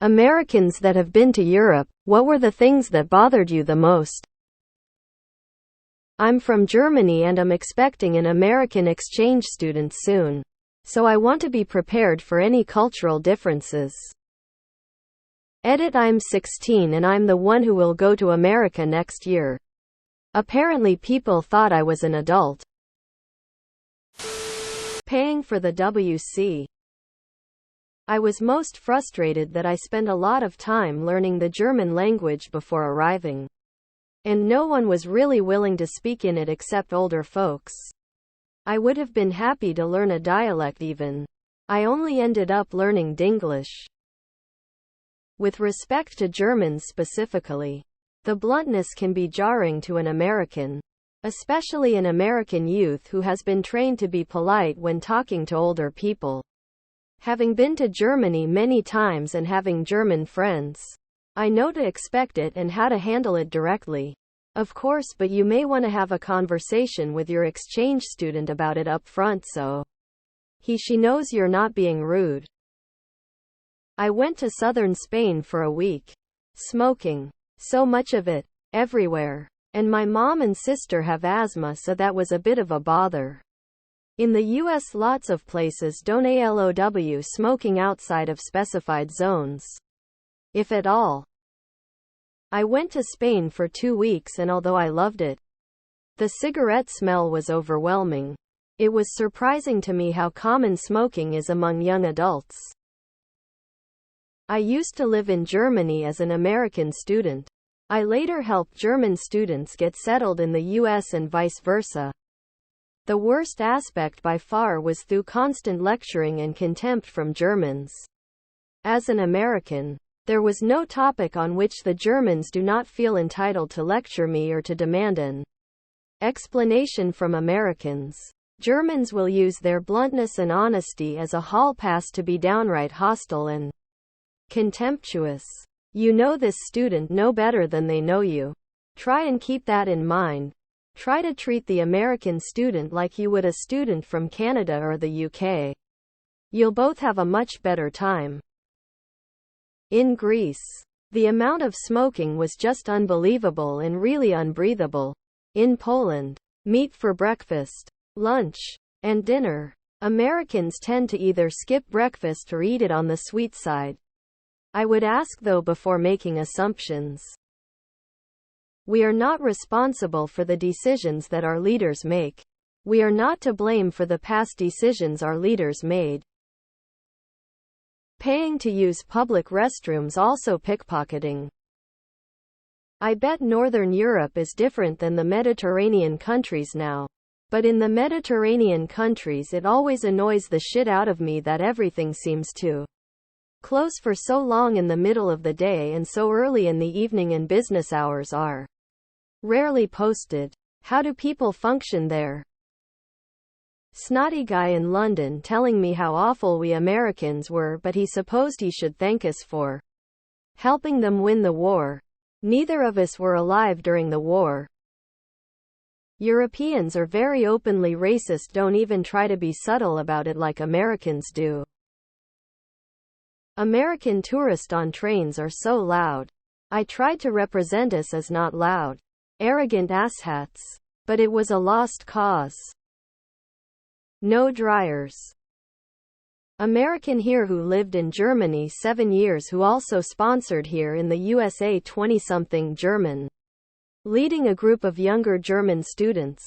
Americans that have been to Europe, what were the things that bothered you the most? I'm from Germany and I'm expecting an American exchange student soon. So I want to be prepared for any cultural differences. Edit. I'm 16 and I'm the one who will go to America next year. Apparently people thought I was an adult. Paying for the WC. I was most frustrated that I spent a lot of time learning the German language before arriving. And no one was really willing to speak in it except older folks. I would have been happy to learn a dialect even. I only ended up learning Dinglish. With respect to Germans specifically, the bluntness can be jarring to an American, especially an American youth who has been trained to be polite when talking to older people. Having been to Germany many times and having German friends, I know to expect it and how to handle it directly. Of course, but you may want to have a conversation with your exchange student about it up front so she knows you're not being rude. I went to southern Spain for a week. Smoking. So much of it. Everywhere. And my mom and sister have asthma, so that was a bit of a bother. In the US, lots of places don't allow smoking outside of specified zones, if at all. I went to Spain for 2 weeks and although I loved it, the cigarette smell was overwhelming. It was surprising to me how common smoking is among young adults. I used to live in Germany as an American student. I later helped German students get settled in the US and vice versa. The worst aspect by far was through constant lecturing and contempt from Germans. As an American, there was no topic on which the Germans do not feel entitled to lecture me or to demand an explanation from Americans. Germans will use their bluntness and honesty as a hall pass to be downright hostile and contemptuous. You know this student no better than they know you. Try and keep that in mind. Try to treat the American student like you would a student from Canada or the UK. You'll both have a much better time. In Greece, the amount of smoking was just unbelievable and really unbreathable. In Poland, meat for breakfast, lunch, and dinner. Americans tend to either skip breakfast or eat it on the sweet side. I would ask though before making assumptions. We are not responsible for the decisions that our leaders make. We are not to blame for the past decisions our leaders made. Paying to use public restrooms, also pickpocketing. I bet Northern Europe is different than the Mediterranean countries now. But in the Mediterranean countries it always annoys the shit out of me that everything seems to close for so long in the middle of the day and so early in the evening, and business hours are rarely posted. How do people function there? Snotty guy in London telling me how awful we Americans were, but he supposed he should thank us for helping them win the war. Neither of us were alive during the war. Europeans are very openly racist. Don't even try to be subtle about it like Americans do. American tourists on trains are so loud. I tried to represent us as not loud, arrogant asshats. But it was a lost cause. No dryers. American here who lived in Germany 7 years who also sponsored here in the USA 20-something German. Leading a group of younger German students.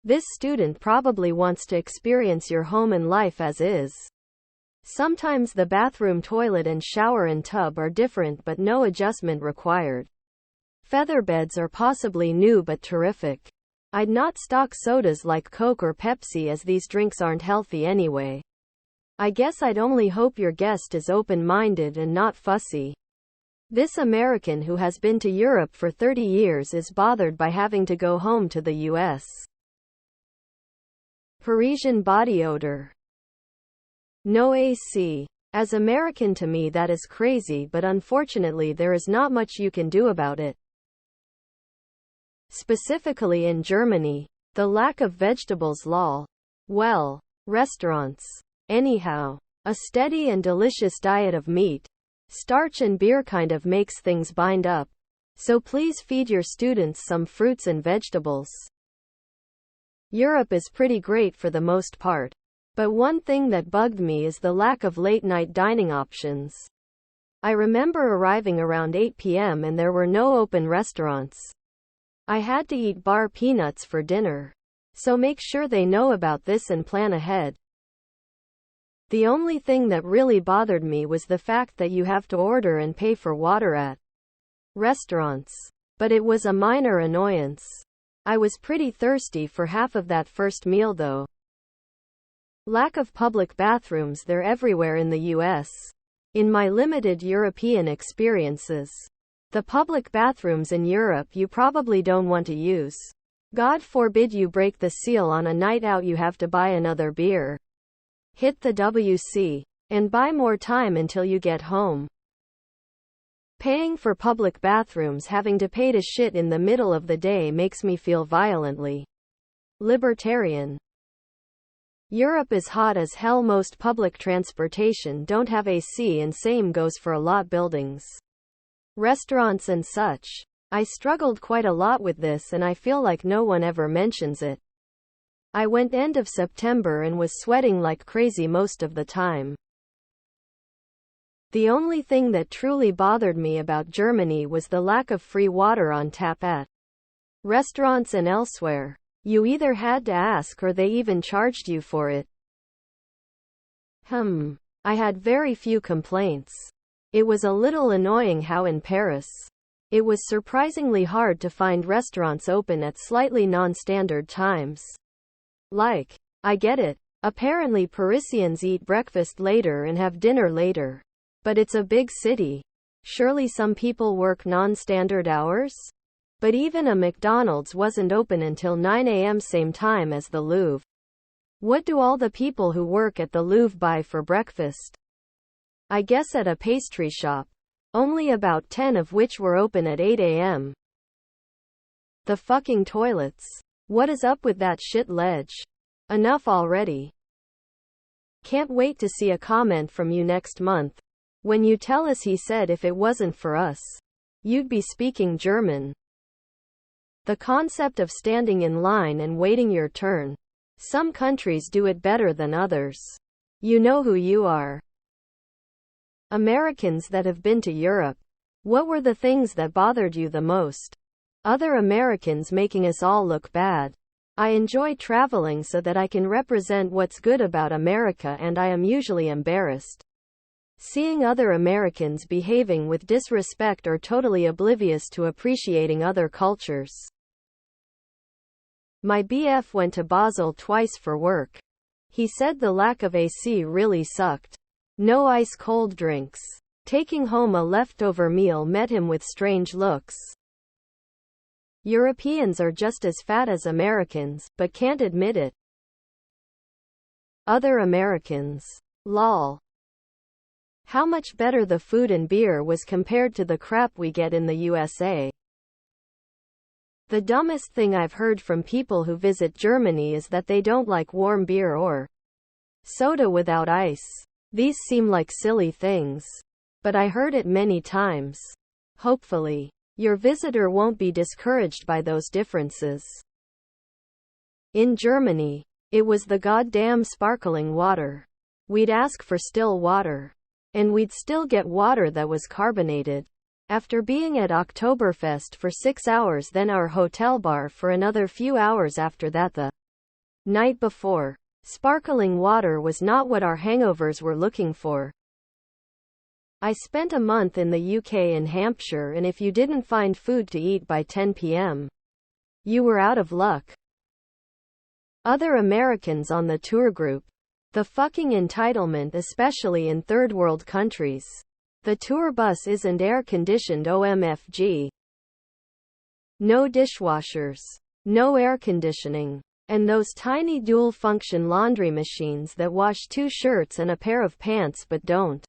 This student probably wants to experience your home and life as is. Sometimes the bathroom, toilet and shower and tub are different but no adjustment required. Featherbeds are possibly new but terrific. I'd not stock sodas like Coke or Pepsi as these drinks aren't healthy anyway. I guess I'd only hope your guest is open-minded and not fussy. This American who has been to Europe for 30 years is bothered by having to go home to the US. Parisian body odor. No AC. As American, to me that is crazy, but unfortunately there is not much you can do about it. Specifically in Germany, the lack of vegetables lol. Well, restaurants. Anyhow, a steady and delicious diet of meat. Starch and beer kind of makes things bind up. So please feed your students some fruits and vegetables. Europe is pretty great for the most part. But one thing that bugged me is the lack of late-night dining options. I remember arriving around 8 p.m. and there were no open restaurants. I had to eat bar peanuts for dinner. So make sure they know about this and plan ahead. The only thing that really bothered me was the fact that you have to order and pay for water at restaurants. But it was a minor annoyance. I was pretty thirsty for half of that first meal though. Lack of public bathrooms. They're everywhere in the US. In my limited European experiences, the public bathrooms in Europe you probably don't want to use. God forbid you break the seal on a night out, you have to buy another beer. Hit the WC. And buy more time until you get home. Paying for public bathrooms, having to pay to shit in the middle of the day makes me feel violently libertarian. Europe is hot as hell. Most public transportation don't have AC, and same goes for a lot buildings, restaurants and such. I struggled quite a lot with this and I feel like no one ever mentions it. I went end of September and was sweating like crazy most of the time. The only thing that truly bothered me about Germany was the lack of free water on tap at restaurants and elsewhere. You either had to ask or they even charged you for it. I had very few complaints. It was a little annoying how in Paris, it was surprisingly hard to find restaurants open at slightly non-standard times. Like, I get it. Apparently Parisians eat breakfast later and have dinner later. But it's a big city. Surely some people work non-standard hours? But even a McDonald's wasn't open until 9 a.m. same time as the Louvre. What do all the people who work at the Louvre buy for breakfast? I guess at a pastry shop. Only about 10 of which were open at 8 a.m. The fucking toilets. What is up with that shit ledge? Enough already. Can't wait to see a comment from you next month. When you tell us he said if it wasn't for us, you'd be speaking German. The concept of standing in line and waiting your turn. Some countries do it better than others. You know who you are. Americans that have been to Europe. What were the things that bothered you the most? Other Americans making us all look bad. I enjoy traveling so that I can represent what's good about America, and I am usually embarrassed seeing other Americans behaving with disrespect or totally oblivious to appreciating other cultures. My BF went to Basel twice for work. He said the lack of AC really sucked. No ice-cold drinks. Taking home a leftover meal met him with strange looks. Europeans are just as fat as Americans, but can't admit it. Other Americans. Lol. How much better the food and beer was compared to the crap we get in the USA. The dumbest thing I've heard from people who visit Germany is that they don't like warm beer or soda without ice. These seem like silly things. But I heard it many times. Hopefully, your visitor won't be discouraged by those differences. In Germany, it was the goddamn sparkling water. We'd ask for still water. And we'd still get water that was carbonated. After being at Oktoberfest for 6 hours, then our hotel bar for another few hours after that the night before. Sparkling water was not what our hangovers were looking for. I spent a month in the UK in Hampshire, and if you didn't find food to eat by 10 p.m., you were out of luck. Other Americans on the tour group. The fucking entitlement, especially in third world countries. The tour bus isn't air-conditioned, OMFG. No dishwashers. No air conditioning. And those tiny dual-function laundry machines that wash 2 shirts and a pair of pants but don't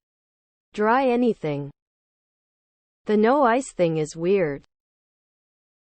dry anything. The no ice thing is weird.